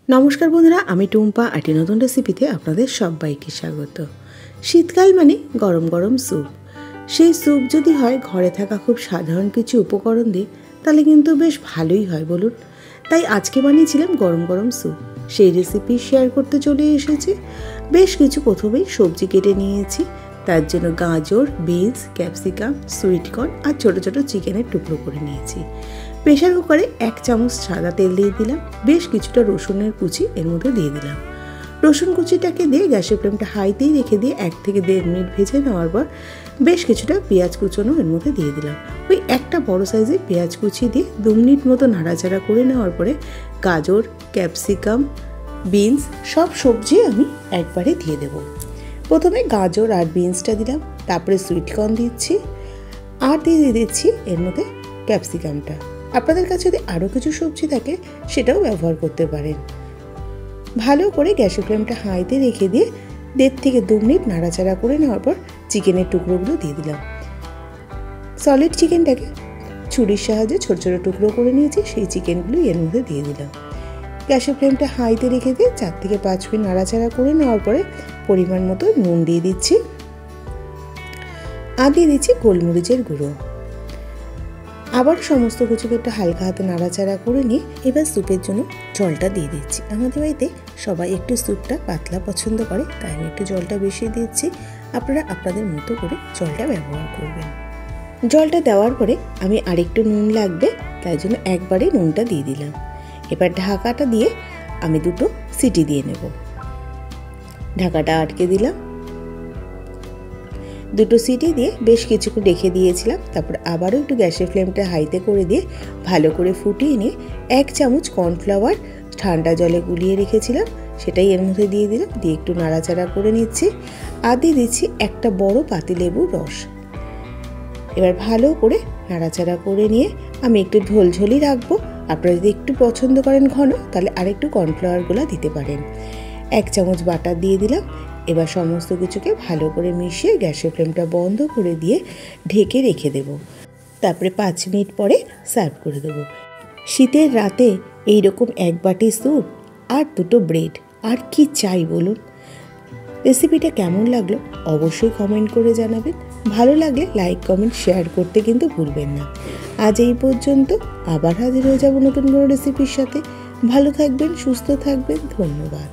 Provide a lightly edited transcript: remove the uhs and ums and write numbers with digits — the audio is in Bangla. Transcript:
नमस्कार बंधुरा आमी टुम्पा आटी नतून रेसिपिते आपनादेर सबाइके स्वागत। शीतकाल माने गरम गरम सूप। सेई सूप जदि हय घरे थाका खूब साधारण किछु उपकरण दिये ताहले किन्तु बेश भालोई हय बोलुन। ताई आजके बानिয়েছিলাম गरम गरम सूप। सेई रेसिपि शेयर करते चले एसेछि। बेश किछु प्रथमेई सब्जी केटे नियेछि। तार जोन्नो गाजर, बीन्स, कैप्सिकाम, सुइट कर्न और छोटो छोटो चिकेनेर टुकरो करे नियेछि। प्रेसार कुकारे 1 चामच सादा तेल दिए दिलाम। बेश किछुटा रसुनेर कुचि एर मধ্যে दिए दिलाम। रसुन कुचिटाके दिए गैसेर फ्लेमटा हाईतेई रेखे दिए 1 থেকে 1.5 मिनट भेजे नेওয়ার পর बेश किछुटा पेঁয়াজ कुचोनो एर मধ্যে दिए दिलाम। ওই একটা বড় সাইজের পেঁয়াজ কুচি দিয়ে 2 মিনিট মতো নাড়াচাড়া করে নেওয়ার পরে গাজর, ক্যাপসিকাম, বিনস সব সবজি আমি একবারে দিয়ে দেব। প্রথমে গাজর আর বিনসটা দিলাম, তারপরে সুইট কর্ন দিচ্ছি আর দিয়ে দিচ্ছি এর মধ্যে ক্যাপসিকামটা। আপনাদের কাছে যদি আরও কিছু সবজি থাকে সেটাও ব্যবহার করতে পারেন। ভালো করে গ্যাসের ফ্লেমটা হাইতে রেখে দিয়ে 1.5 থেকে 2 মিনিট নাড়াচাড়া করে নেওয়ার পর চিকেনের টুকরোগুলো দিয়ে দিলাম। সলিড চিকেনটাকে ছুরির সাহায্যে ছোট ছোট টুকরো করে নিয়েছি, সেই চিকেনগুলো এর মধ্যে দিয়ে দিলাম। গ্যাসের ফ্লেমটা হাইতে রেখে দিয়ে 4 থেকে 5 মিনিট নাড়াচাড়া করে নেওয়ার পরে পরিমাণ মতো নুন দিয়ে দিচ্ছি আর দিয়ে দিচ্ছি গোলমরিচের গুঁড়ো। আবার সমস্ত কিছুকে একটু হালকা হাতে নাড়াচাড়া করে নিয়ে এবার স্যুপের জন্য জলটা দিয়ে দিচ্ছি। আমাদের বাড়িতে সবাই একটু স্যুপটা পাতলা পছন্দ করে, তাই আমি একটু জলটা বেশি দিচ্ছি। আপনারা আপনাদের মতো করে জলটা ব্যবহার করবেন। জলটা দেওয়ার পরে আমি আরেকটু নুন লাগবে, তাই জন্য একবারে নুনটা দিয়ে দিলাম। এবার ঢাকাটা দিয়ে আমি 2টো সিটি দিয়ে নেব। ঢাকাটা আটকে দিলাম। 2টো সিটি দিয়ে বেশ কিছুক্ষণ রেখে দিয়েছিলাম। তারপর আবারও একটু গ্যাসের ফ্লেমটা হাইতে করে দিয়ে ভালো করে ফুটিয়ে নিয়ে 1 চামচ কর্নফ্লাওয়ার ঠান্ডা জলে গুলিয়ে রেখেছিলাম সেটাই এর মধ্যে দিয়ে দিলাম। দিয়ে একটু নাড়াচাড়া করে নিচ্ছি আর দিয়ে দিচ্ছি একটা বড় পাতিলেবুর রস। এবার ভালো করে নাড়াচাড়া করে নিয়ে আমি একটু ঝোলঝোলই রাখবো। আপনারা যদি একটু পছন্দ করেন ঘন তাহলে আরেকটু কর্নফ্লাওয়ারগুলো দিতে পারেন। 1 চামচ বাটার দিয়ে দিলাম। এবার সমস্ত কিছুকে ভালো করে মিশিয়ে গ্যাসের ফ্লেমটা বন্ধ করে দিয়ে ঢেকে রেখে দেব। তারপরে 5 মিনিট পরে সার্ভ করে দেব। শীতের রাতে এইরকম 1 বাটি স্যুপ আর 2টো ব্রেড, আর কি চাই বলুন। রেসিপিটা কেমন লাগলো অবশ্যই কমেন্ট করে জানাবেন। ভালো লাগলে লাইক, কমেন্ট, শেয়ার করতে কিন্তু ভুলবেন না। আজ এই পর্যন্ত, আবার হাজির হয়ে যাব নতুন কোনো রেসিপির সাথে। ভালো থাকবেন, সুস্থ থাকবেন। ধন্যবাদ।